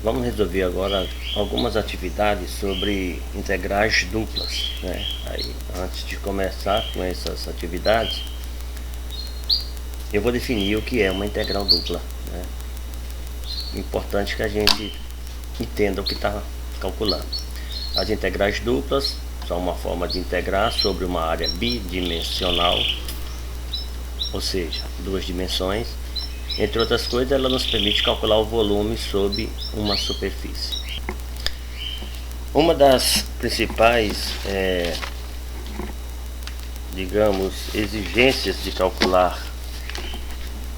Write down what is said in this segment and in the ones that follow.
Vamos resolver agora algumas atividades sobre integrais duplas, né? Aí, antes de começar com essas atividades, eu vou definir o que é uma integral dupla, né? Importante que a gente entenda o que está calculando. As integrais duplas são uma forma de integrar sobre uma área bidimensional, ou seja, duas dimensões. Entre outras coisas, ela nos permite calcular o volume sobre uma superfície. Uma das principais, digamos, exigências de calcular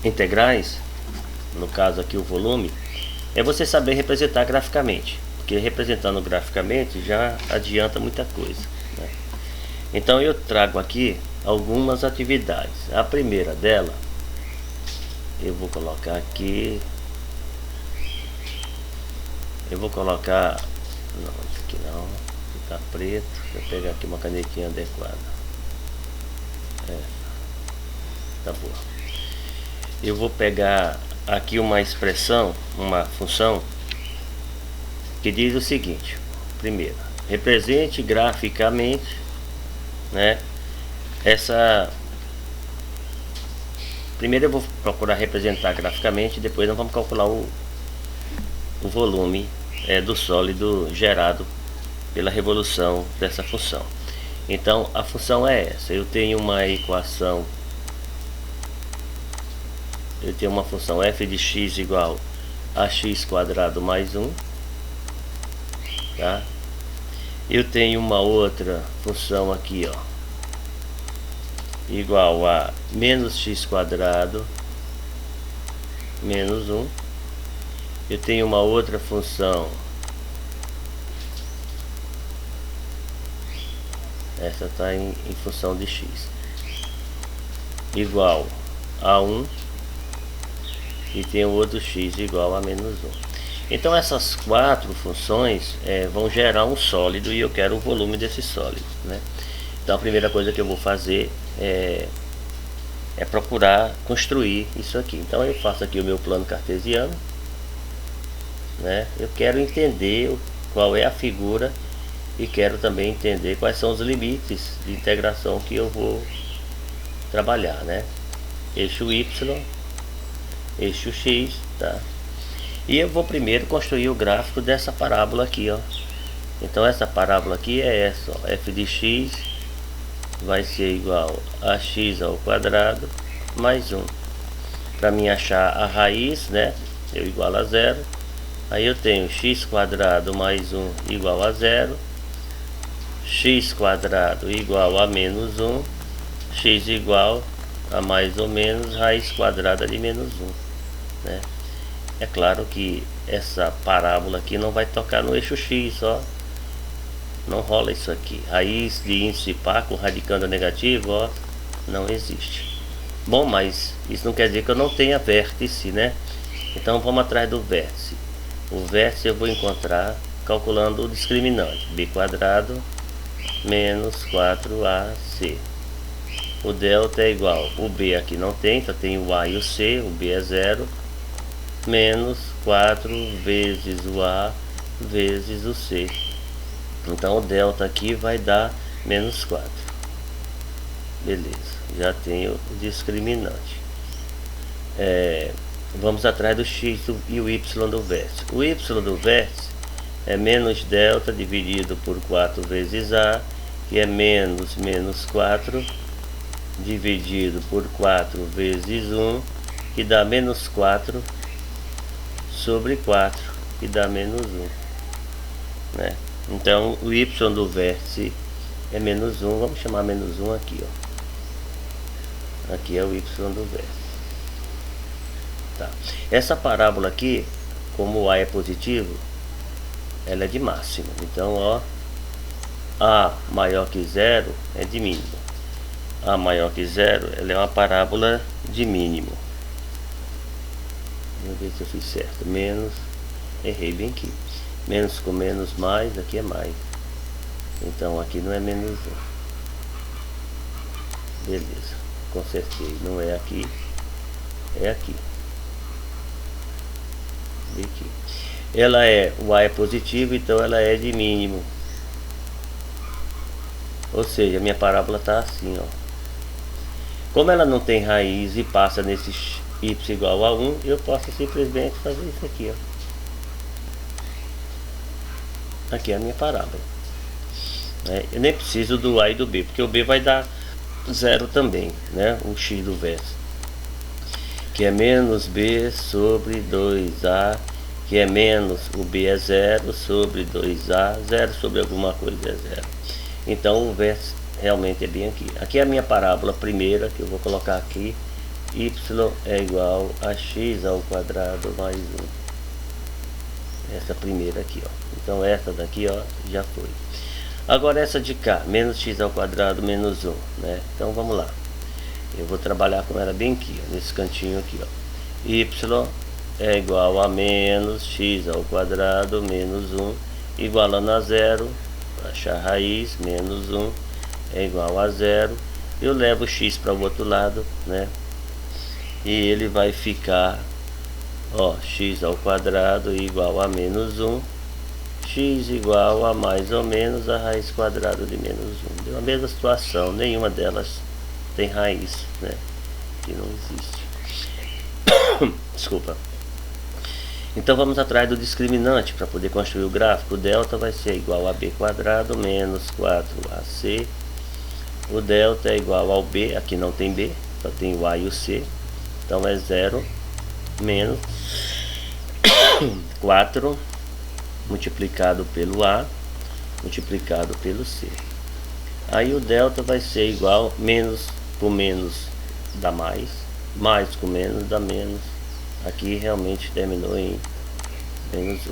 integrais, no caso aqui o volume, é você saber representar graficamente, porque representando graficamente já adianta muita coisa, né? Então eu trago aqui algumas atividades. A primeira dela, eu vou colocar aqui, não, isso aqui não, está preto. Vou pegar aqui uma canetinha adequada, tá boa. Eu vou pegar aqui uma expressão, uma função que diz o seguinte: primeiro, represente graficamente, né, primeiro eu vou procurar representar graficamente, depois nós vamos calcular o volume do sólido gerado pela revolução dessa função. Então a função é essa. Eu tenho uma equação, eu tenho uma função f de x igual a x quadrado mais 1, tá? Eu tenho uma outra função aqui, ó, igual a menos x quadrado menos 1. Eu tenho uma outra função, essa está em função de x, igual a 1, e tem o outro x igual a menos 1. Então essas quatro funções vão gerar um sólido, e eu quero o volume desse sólido, né? Então a primeira coisa que eu vou fazer é procurar construir isso aqui. Então eu faço aqui o meu plano cartesiano, né? Eu quero entender qual é a figura e quero também entender quais são os limites de integração que eu vou trabalhar, né? Eixo y, eixo x, tá? E eu vou primeiro construir o gráfico dessa parábola aqui, ó. Então essa parábola aqui é essa, ó, f de x vai ser igual a x ao quadrado mais 1. Para mim achar a raiz, né, eu igualo a zero. Aí eu tenho x quadrado mais 1 igual a zero, x quadrado igual a menos 1, x igual a mais ou menos raiz quadrada de menos 1, né? É claro que essa parábola aqui não vai tocar no eixo x, ó. Não rola isso aqui. Raiz de índice par com radicando negativo, ó, não existe. Bom, mas isso não quer dizer que eu não tenha vértice, né? Então vamos atrás do vértice. O vértice eu vou encontrar calculando o discriminante, b quadrado menos 4ac. O delta é igual, o b aqui não tem, só tem o a e o c, o b é zero, menos 4 vezes o a vezes o c. Então o delta aqui vai dar menos 4. Beleza, já tenho o discriminante. Vamos atrás do x e o y do vértice. O y do vértice é menos delta dividido por 4 vezes a, que é menos 4 dividido por 4 vezes 1, que dá menos 4 sobre 4, que dá menos 1, né? Então o y do vértice é menos 1, vamos chamar menos 1 aqui, ó. Aqui é o y do vértice. Tá. Essa parábola aqui, como o a é positivo, ela é de máximo. Então, ó, a maior que zero é de mínimo. A maior que zero, ela é uma parábola de mínimo. Vamos ver se eu fiz certo. Menos, errei bem aqui. Menos com menos mais, aqui é mais. Então aqui não é menos 1. Beleza, consertei. Não é aqui, é aqui. Aqui. o A é positivo, então ela é de mínimo. Ou seja, a minha parábola está assim, ó. Como ela não tem raiz e passa nesse y igual a 1, eu posso simplesmente fazer isso aqui, ó. Aqui é a minha parábola. Eu nem preciso do A e do B, porque o B vai dar 0 também, né? O x do vértice, que é menos B sobre 2A, que é menos, o B é 0 sobre 2A, 0 sobre alguma coisa é 0. Então o vértice realmente é bem aqui. Aqui é a minha parábola primeira, que eu vou colocar aqui. Y é igual a x ao quadrado mais 1. Essa primeira aqui, ó. Então essa daqui, ó, já foi. Agora essa de cá, menos x ao quadrado menos 1, né? Então vamos lá. Eu vou trabalhar com ela bem aqui, ó, nesse cantinho aqui, ó. Y é igual a menos x ao quadrado menos 1, igualando a 0, achar a raiz, menos 1 é igual a 0. Eu levo o x para o outro lado, né? E ele vai ficar, ó, x ao quadrado igual a menos 1, x igual a mais ou menos a raiz quadrada de menos 1. Deu a mesma situação, nenhuma delas tem raiz, né? Que não existe. Desculpa. Então vamos atrás do discriminante para poder construir o gráfico. O delta vai ser igual a b quadrado menos 4ac. O delta é igual ao b, aqui não tem b, só tem o a e o c. Então é 0 menos 4 multiplicado pelo a multiplicado pelo c. Aí o delta vai ser igual, menos com menos dá mais, mais com menos dá menos. Aqui realmente terminou em menos 1.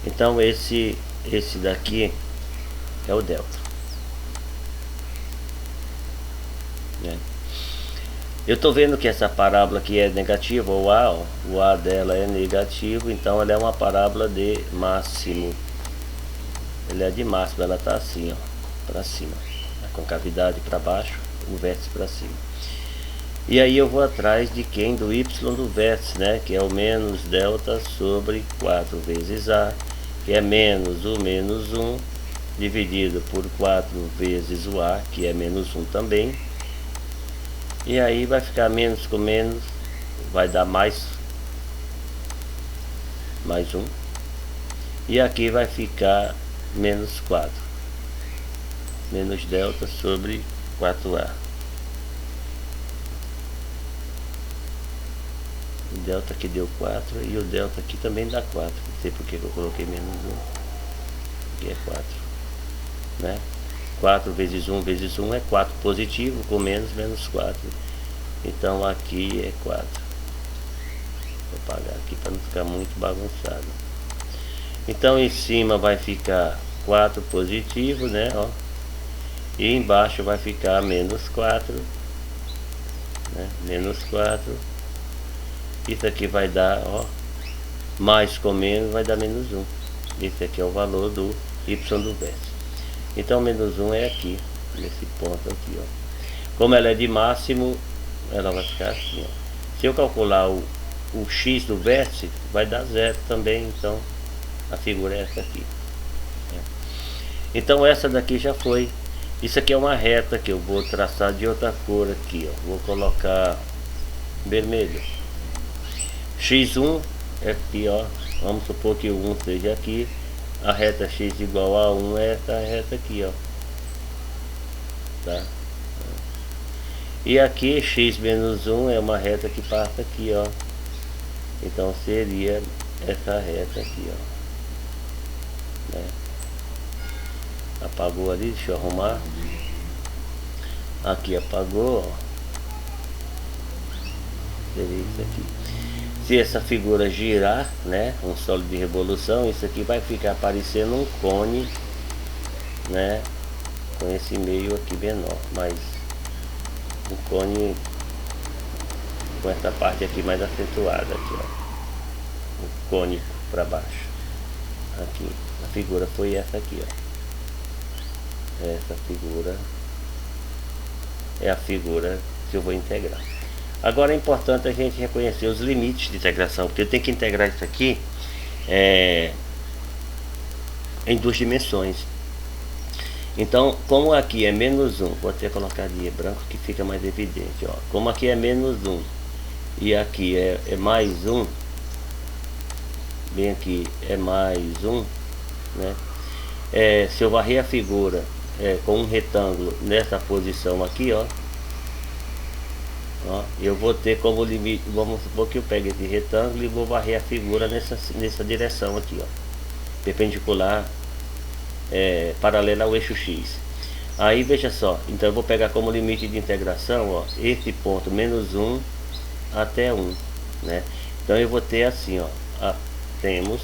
Então esse daqui é o delta, né? Eu estou vendo que essa parábola aqui é negativa, o A dela é negativo, então ela é uma parábola de máximo. Ela é de máximo, ela está assim, ó, para cima, a concavidade para baixo, o vértice para cima. E aí eu vou atrás de quem? Do y do vértice, né? Que é o menos delta sobre 4 vezes a, que é menos o menos 1, dividido por 4 vezes o a, que é menos 1 também. E aí vai ficar menos com menos, vai dar mais 1. E aqui vai ficar menos 4. Menos delta sobre 4a. O delta aqui deu 4 e o delta aqui também dá 4. Não sei porque eu coloquei menos 1. Aqui é 4, né? 4 vezes 1 vezes 1 é 4 positivo, com menos 4. Então aqui é 4. Vou apagar aqui para não ficar muito bagunçado. Então em cima vai ficar 4 positivo, né? Ó. E embaixo vai ficar menos 4, né? Menos 4. Isso aqui vai dar, ó, mais com menos vai dar menos 1. Esse aqui é o valor do y do vértice. Então menos 1 é aqui, nesse ponto aqui, ó. Como ela é de máximo, ela vai ficar assim, ó. Se eu calcular o x do vértice, vai dar 0 também, então a figura é essa aqui, né? Então essa daqui já foi. Isso aqui é uma reta que eu vou traçar de outra cor aqui, ó. Vou colocar vermelho. X1 é aqui, ó. Vamos supor que o 1 seja aqui. A reta x igual a 1 é essa reta aqui, ó. Tá? E aqui x menos 1 é uma reta que passa aqui, ó. Então seria essa reta aqui, ó, né? Apagou ali, deixa eu arrumar. Aqui apagou, ó. Seria isso aqui. Se essa figura girar, né, um sólido de revolução, isso aqui vai ficar parecendo um cone, né, com esse meio aqui menor, mas um cone com essa parte aqui mais acentuada aqui, ó, um cônico para baixo. Aqui a figura foi essa aqui, ó. Essa figura é a figura que eu vou integrar. Agora é importante a gente reconhecer os limites de integração, porque eu tenho que integrar isso aqui em duas dimensões. Então, como aqui é menos 1, vou até colocar de branco que fica mais evidente, ó. Como aqui é menos 1 e aqui é mais 1, bem aqui é mais 1, né? Se eu varrer a figura com um retângulo nessa posição aqui, ó, eu vou ter como limite, vamos supor que eu pegue esse retângulo e vou varrer a figura nessa direção aqui, ó, perpendicular, paralela ao eixo X. Aí veja só, então eu vou pegar como limite de integração, ó, esse ponto menos 1 até 1, né? Então eu vou ter assim, ó, temos,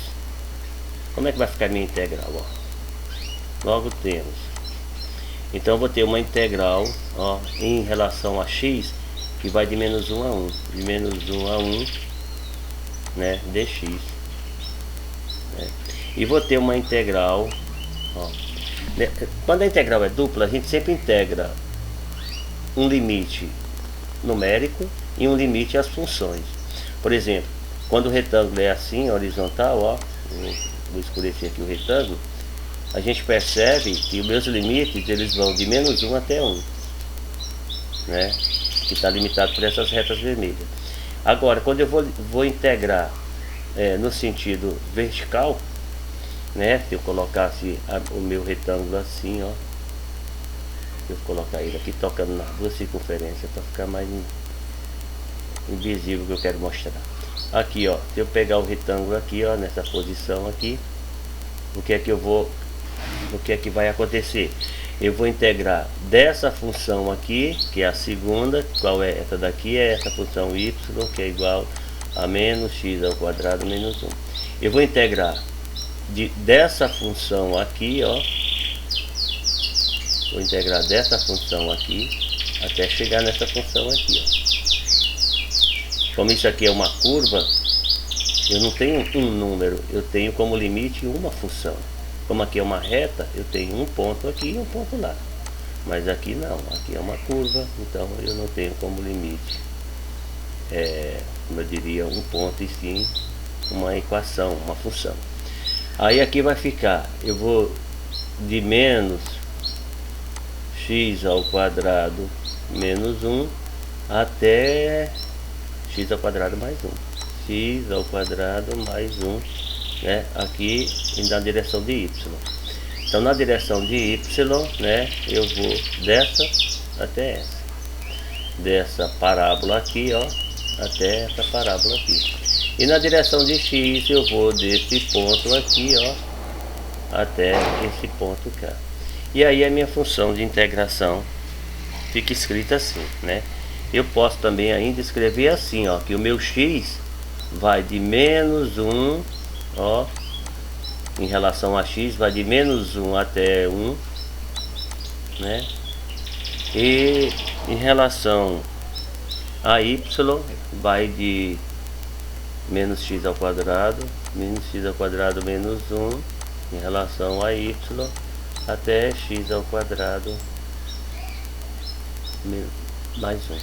como é que vai ficar minha integral, ó? Logo temos, então eu vou ter uma integral, ó, em relação a x, que vai de menos 1 a 1, de menos 1 a 1, né, dx, né? E vou ter uma integral, ó, né? Quando a integral é dupla, a gente sempre integra um limite numérico e um limite às funções. Por exemplo, quando o retângulo é assim, horizontal, ó, vou escurecer aqui o retângulo, a gente percebe que os meus limites eles vão de menos 1 até 1, né? Que está limitado por essas retas vermelhas. Agora, quando eu vou integrar no sentido vertical, né? Se eu colocasse o meu retângulo assim, ó, se eu colocar ele aqui tocando nas duas circunferências para ficar mais invisível que eu quero mostrar. Aqui, ó, se eu pegar o retângulo aqui, ó, nessa posição aqui, o que é que vai acontecer? Eu vou integrar dessa função aqui, que é a segunda, qual é essa daqui? É essa função y, que é igual a menos x ao quadrado menos 1. Eu vou integrar dessa função aqui, ó, vou integrar dessa função aqui até chegar nessa função aqui, ó. Como isso aqui é uma curva, eu não tenho um número, eu tenho como limite uma função. Como aqui é uma reta, eu tenho um ponto aqui e um ponto lá. Mas aqui não, aqui é uma curva, então eu não tenho como limite, como eu diria, um ponto e sim uma equação, uma função. Aí aqui vai ficar, eu vou de menos x ao quadrado menos 1 até x ao quadrado mais 1. X ao quadrado mais 1. Né, aqui na direção de y. Então na direção de y, né, eu vou dessa até essa, dessa parábola aqui, ó, até essa parábola aqui. E na direção de x eu vou desse ponto aqui, ó, até esse ponto cá. E aí a minha função de integração fica escrita assim, né? Eu posso também ainda escrever assim, ó, que o meu x vai de menos 1, ó, em relação a x, vai de menos 1 até 1, né? E em relação a y, vai de menos x ao quadrado menos 1, em relação a y, até x ao quadrado mais 1.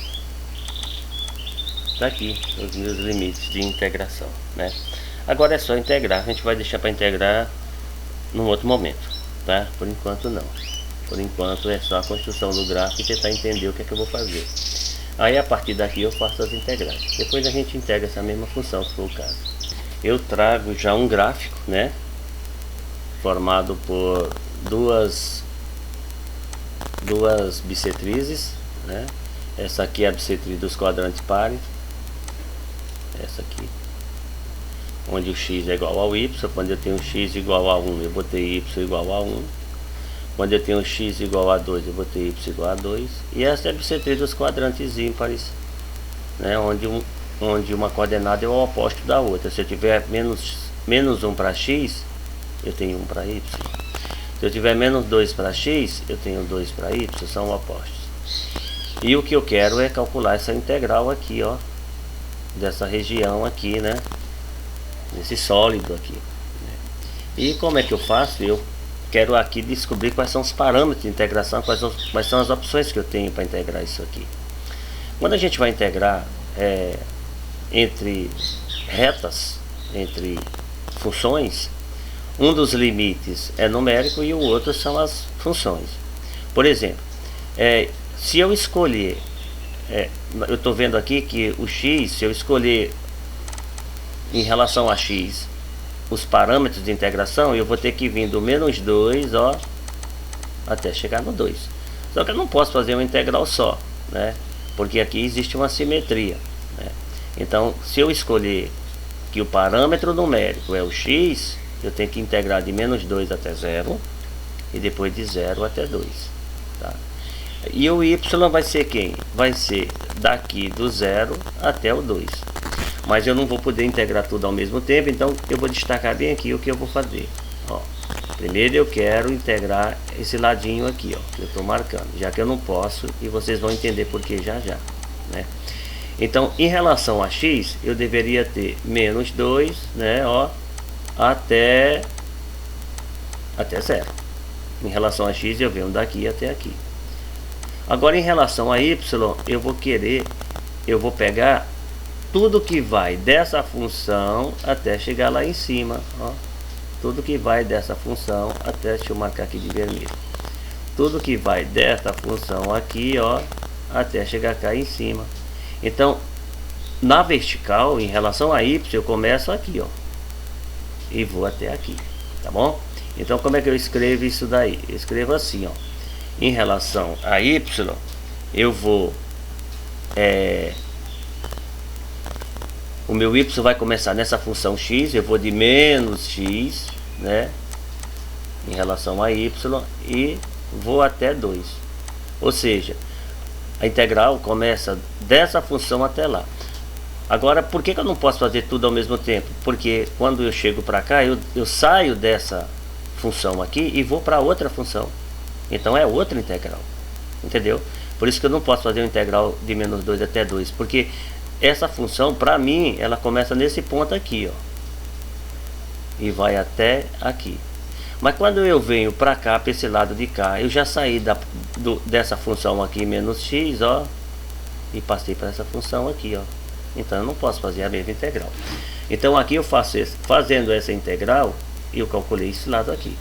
Tá aqui os meus limites de integração, né? Agora é só integrar, a gente vai deixar para integrar num outro momento, tá? Por enquanto não. Por enquanto é só a construção do gráfico e tentar entender o que é que eu vou fazer. Aí a partir daqui eu faço as integrais. Depois a gente integra essa mesma função, se for o caso. Eu trago já um gráfico, né? Formado por duas bissetrizes, né? Essa aqui é a bissetriz dos quadrantes pares. Essa aqui, onde o x é igual ao y. Quando eu tenho x igual a 1, eu botei y igual a 1. Quando eu tenho x igual a 2, eu botei y igual a 2. E essa é a bissetriz dos quadrantes ímpares, né? Onde uma coordenada é o oposto da outra. Se eu tiver menos 1 para x, eu tenho 1 para y. Se eu tiver menos 2 para x, eu tenho 2 para y, são opostos. E o que eu quero é calcular essa integral aqui, ó, dessa região aqui, né? Esse sólido aqui, né? E como é que eu faço? Eu quero aqui descobrir quais são os parâmetros de integração, quais são as opções que eu tenho para integrar isso aqui. Quando a gente vai integrar entre retas, entre funções, um dos limites é numérico e o outro são as funções. Por exemplo, se eu escolher, eu estou vendo aqui que o x, se eu escolher em relação a x os parâmetros de integração, eu vou ter que vir do menos 2, ó, até chegar no 2. Só que eu não posso fazer uma integral só, né? Porque aqui existe uma simetria, né? Então, se eu escolher que o parâmetro numérico é o x, eu tenho que integrar de menos 2 até 0 e depois de 0 até 2, tá? E o y vai ser quem? Vai ser daqui do 0 até o 2. Mas eu não vou poder integrar tudo ao mesmo tempo, então eu vou destacar bem aqui o que eu vou fazer. Ó, primeiro eu quero integrar esse ladinho aqui, ó, que eu estou marcando, já que eu não posso, e vocês vão entender por que já, né? Então, em relação a x, eu deveria ter menos 2, né, ó, até 0. Em relação a x, eu venho daqui até aqui. Agora, em relação a y, eu vou pegar tudo que vai dessa função até chegar lá em cima, ó. Tudo que vai dessa função até, deixa eu marcar aqui de vermelho. Tudo que vai dessa função aqui, ó, até chegar cá em cima. Então, na vertical, em relação a y, eu começo aqui, ó, e vou até aqui, tá bom? Então, como é que eu escrevo isso daí? Eu escrevo assim, ó. Em relação a y, eu vou o meu y vai começar nessa função x, eu vou de menos x, né, em relação a y, e vou até 2. Ou seja, a integral começa dessa função até lá. Agora, por que eu não posso fazer tudo ao mesmo tempo? Porque quando eu chego para cá, eu saio dessa função aqui e vou para outra função. Então é outra integral, entendeu? Por isso que eu não posso fazer uma integral de menos 2 até 2, porque essa função, para mim, ela começa nesse ponto aqui, ó, e vai até aqui. Mas quando eu venho para cá, para esse lado de cá, eu já saí dessa função aqui, menos x, ó, e passei para essa função aqui, ó. Então eu não posso fazer a mesma integral. Então aqui eu faço fazendo essa integral, eu calculei esse lado aqui.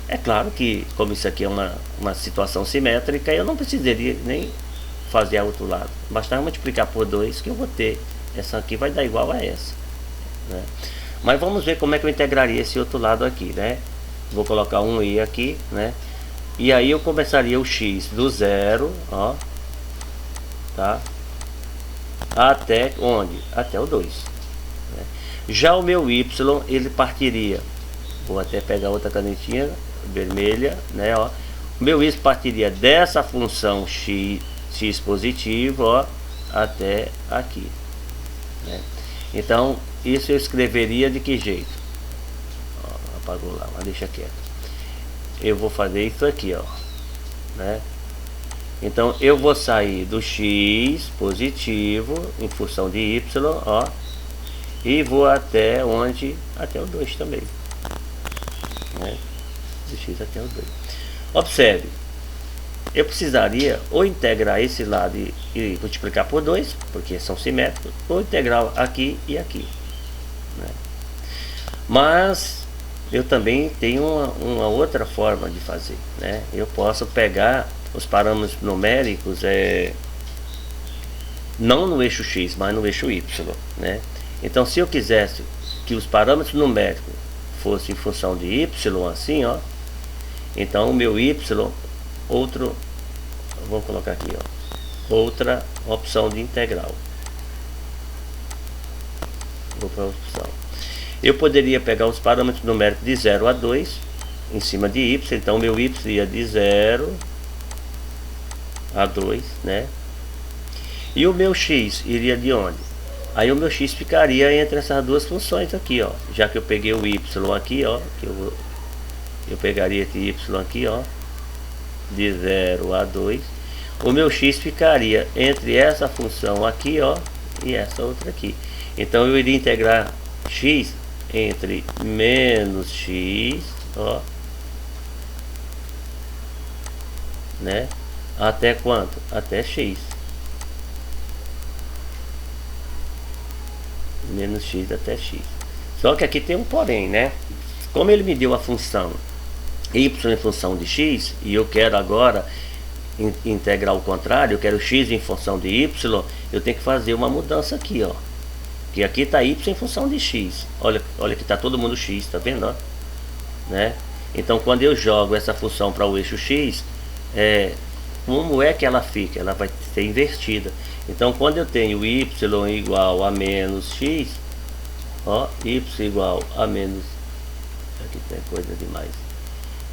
É claro que, como isso aqui é uma situação simétrica, eu não precisaria nem fazer a outro lado. Basta multiplicar por 2 que eu vou ter. Essa aqui vai dar igual a essa, né? Mas vamos ver como é que eu integraria esse outro lado aqui, né? Vou colocar um i aqui, né? E aí eu começaria o x do 0, ó, tá? Até onde? Até o 2, né? Já o meu y, ele partiria, vou até pegar outra canetinha vermelha, né, ó. O meu y partiria dessa função x positivo, ó, até aqui, né? Então isso eu escreveria de que jeito? Ó, apagou lá, mas deixa quieto. Eu vou fazer isso aqui, ó, né? Então eu vou sair do x positivo em função de y, ó, e vou até onde? Até o 2 também, né? Do x até o 2. Observe, eu precisaria ou integrar esse lado e multiplicar por 2, porque são simétricos, ou integrar aqui e aqui, né? Mas eu também tenho uma outra forma de fazer, né? Eu posso pegar os parâmetros numéricos, não no eixo x, mas no eixo y, né? Então, se eu quisesse que os parâmetros numéricos fossem em função de y, assim, ó, então o meu y, vamos colocar aqui, ó, outra opção de integral. Vou para a opção. Eu poderia pegar os parâmetros numéricos de 0 a 2 em cima de y, então meu y ia de 0 a 2, né? E o meu x iria de onde? Aí o meu x ficaria entre essas duas funções aqui, ó. Já que eu peguei o y aqui, ó, que eu pegaria esse y aqui, ó, de 0 a 2. O meu x ficaria entre essa função aqui, ó, e essa outra aqui. Então eu iria integrar x entre menos x, ó, né? Até quanto? Até x. menos x até x. Só que aqui tem um porém, né? Como ele me deu a função y em função de x, e eu quero agora integrar o contrário, eu quero x em função de y, eu tenho que fazer uma mudança aqui, ó. Que aqui está y em função de x. Olha que está todo mundo x, tá vendo? Ó? Né? Então quando eu jogo essa função para o eixo x, como é que ela fica? Ela vai ser invertida. Então quando eu tenho y igual a menos x, ó, y igual a menos, aqui tem coisa demais.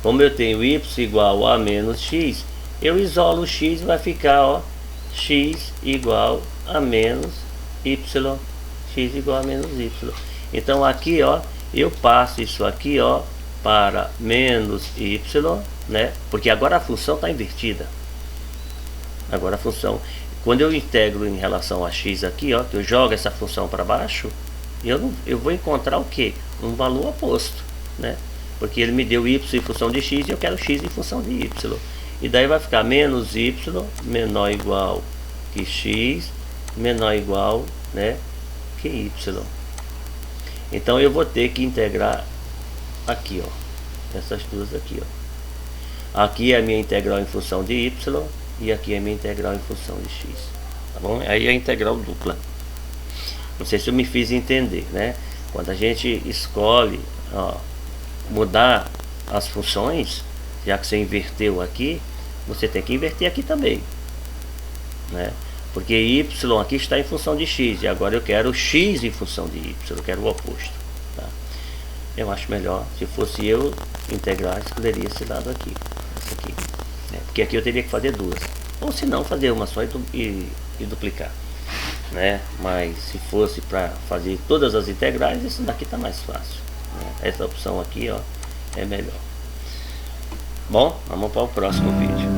Como eu tenho y igual a menos x, eu isolo o x e vai ficar, ó, x igual a menos y, x igual a menos y. Então aqui, ó, eu passo isso aqui, ó, para menos y, né? Porque agora a função está invertida. Agora a função, quando eu integro em relação a x aqui, ó, que eu jogo essa função para baixo, eu vou encontrar o que? Um valor oposto, né? Porque ele me deu y em função de x e eu quero x em função de y. E daí vai ficar menos y menor ou igual que x menor ou igual, né, que y. Então eu vou ter que integrar aqui, ó, essas duas aqui, ó. Aqui é a minha integral em função de y e aqui é a minha integral em função de x, tá bom? Aí é a integral dupla. Não sei se eu me fiz entender, né? Quando a gente escolhe, ó, mudar as funções, já que você inverteu aqui, você tem que inverter aqui também, né? Porque y aqui está em função de x e agora eu quero x em função de y, eu quero o oposto, tá? Eu acho melhor, se fosse eu integrar, escolheria esse lado aqui, esse aqui, né? Porque aqui eu teria que fazer duas, ou se não fazer uma só e duplicar, né? Mas se fosse para fazer todas as integrais, isso daqui está mais fácil, né? Essa opção aqui, ó, é melhor. Bom, vamos para o próximo vídeo.